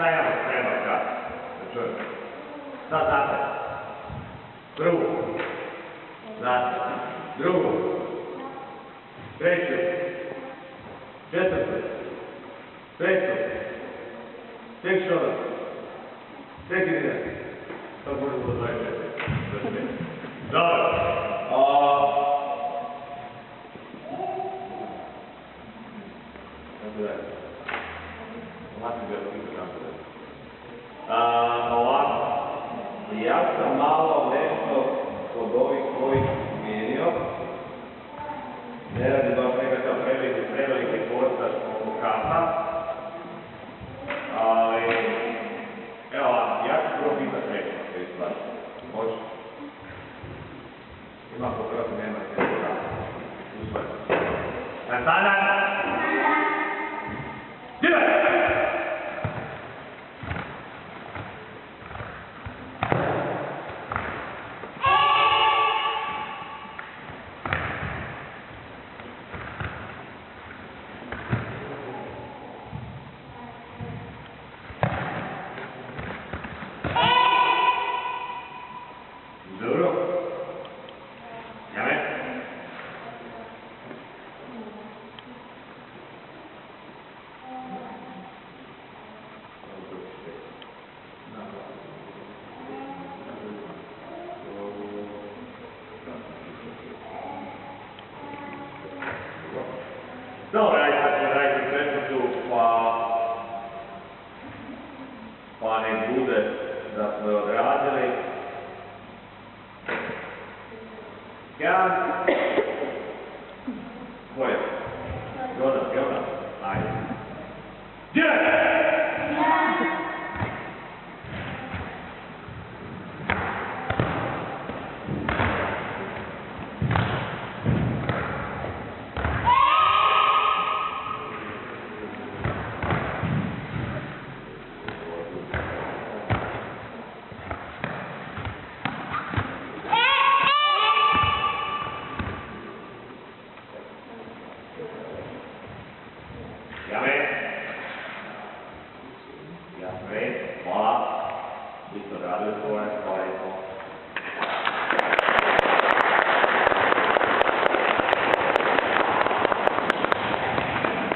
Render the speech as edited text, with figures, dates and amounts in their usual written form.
Stajamo, treba kad. Čujete. Sad znate. Prvu. Znate. Drugu. Treću. Četvrtu. Petu. Tek šorak. Tek ide. To može bilo 24. Dobro. Kako da je? Ovako bi ja pitao kako da je. Ovako. Ja sam malo nešto od ovih svojih smijenio. Ne radi baš nekakav preveliki portaž oko kapa. Ali, evo, ja ću prvo pitat neko što je stvar. Može? Ima popravo, nema se da usvojiti. Santana! Dile! Dobro, radite četvrtu, pa nek bude da smo je odradili. Jedan. Ko je? Jonas, Jonas? Ajde. Gdje? Hvala. Vi ste radili svoje, hvala.